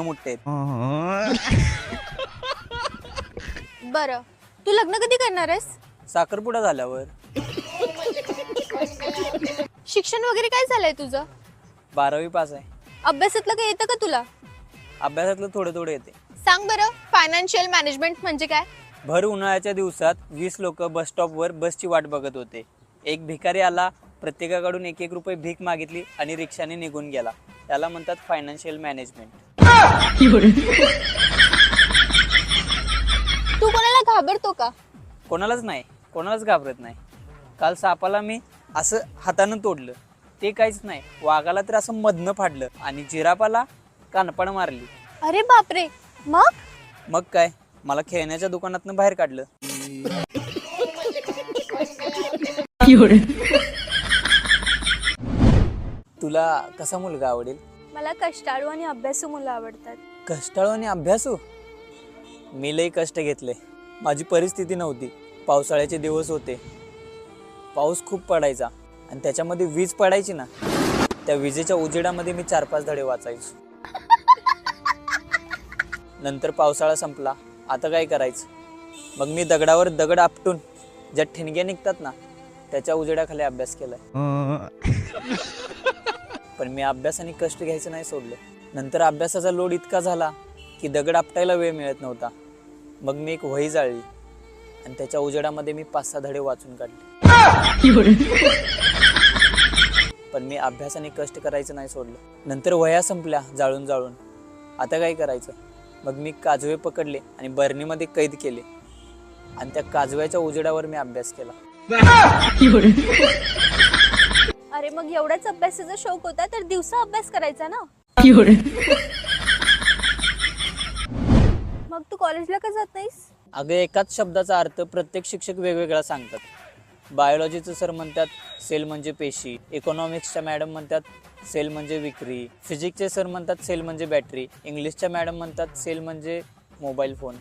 मोठे आहेत. बरं, तू लग्न कधी करणार आहेस? साखरपुडा झाल्यावर. शिक्षण वगैरे काय झालंय तुझं? 12वी पास आहे. अभ्यासातलं काही येतं का तुला? अभ्यासातलं थोडं थोडं येते. सांग बरं, फायनान्शियल मॅनेजमेंट म्हणजे काय? भर उन्हाळ्याच्या दिवसात 20 लोक बस स्टॉपवर बसची वाट बघत होते. एक भिकारी आला, प्रत्येकाकडून 1-1 रुपये भीक मागितली आणि रिक्षाने निघून गेला. त्याला म्हणतात फायनान्शियल मॅनेजमेंट. तू कोणाला घाबरतो का? कोणालाच नाही, कोणालाच घाबरत नाही. काल सापाला मी असं हातानं तोडलं, ते काहीच नाही. वाघाला तर असं मधनं फाडलं आणि जिराफाला कानपण मारली. अरे बापरे, मग काय, मला खेळण्याच्या दुकानातनं बाहेर काढलं. तुला कसा मुलगा आवडेल? मला कष्टाळू आणि अभ्यासू मुलं आवडतात. कष्टाळू आणि अभ्यासू? मी लई कष्ट घेतले. माझी परिस्थिती नव्हती. पावसाळ्याचे दिवस होते. पाऊस खूप पडायचा आणि त्याच्यामध्ये वीज पडायची ना, त्या विजेच्या उजेडामध्ये मी 4-5 धडे वाचायचो. नंतर पावसाळा संपला. आता काय करायचं? मग मी दगडावर दगड आपटून ज्या ठिणग्या निघतात ना, त्याच्या उजेडाखाली अभ्यास केलाय. पण मी अभ्यास आणि कष्ट घ्यायचं नाही सोडलं. नंतर अभ्यासाचा लोड इतका झाला की दगड आपटायला वेळ मिळत नव्हता. मग मी एक वही जाळली आणि त्याच्या उजेडामध्ये मी 5-6 धडे वाचून काढले. पण मी अभ्यास आणि कष्ट करायचं नाही सोडलं. नंतर वह्या संपल्या जाळून जाळून. आता काय करायचं? मग मी काजवे पकडले आणि बरणीमध्ये कैद केले आणि त्या काजव्याच्या उजेडावर मी अभ्यास केला. अरे मग एवढाच अभ्यासाचा शौक होता तर दिवसा अभ्यास करायचा ना. मग तू कॉलेजला का जात नाहीस? अगं, एकाच शब्दाचा अर्थ प्रत्येक शिक्षक वेगवेगळा सांगतात. बायोलॉजीचं सर म्हणतात सेल म्हणजे पेशी, इकॉनॉमिक्सच्या मॅडम म्हणतात सेल म्हणजे विक्री, फिजिक्सचे सर म्हणतात सेल म्हणजे बॅटरी, इंग्लिशच्या मॅडम म्हणतात सेल म्हणजे मोबाईल फोन.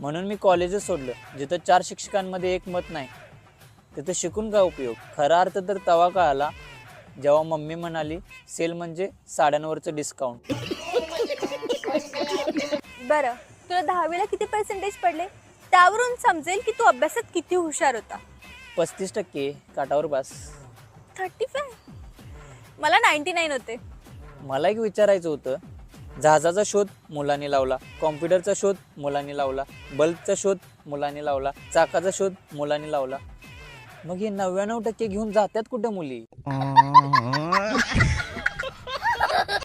म्हणून मी कॉलेजच सोडलं. जिथं 4 शिक्षकांमध्ये एक मत नाही तिथं शिकून काय उपयोग? खरा अर्थ तर तवा कळाला जेव्हा मम्मी म्हणाली सेल म्हणजे साड्यांवरचं डिस्काउंट. बरं, तुला 10वीला किती पर्सेंटेज पडले? त्यावरून समजेल की तू अभ्यासात किती हुशार होता. 35% काटावर पास. 35? मला 99 होते. मला एक विचारायचं होतं, जहाजाचा शोध मुलांनी लावला, कॉम्प्युटरचा शोध मुलांनी लावला, बल्बचा शोध मुलांनी लावला, चाकाचा शोध मुलांनी लावला, मग हे 99% घेऊन जातात कुठं मुली?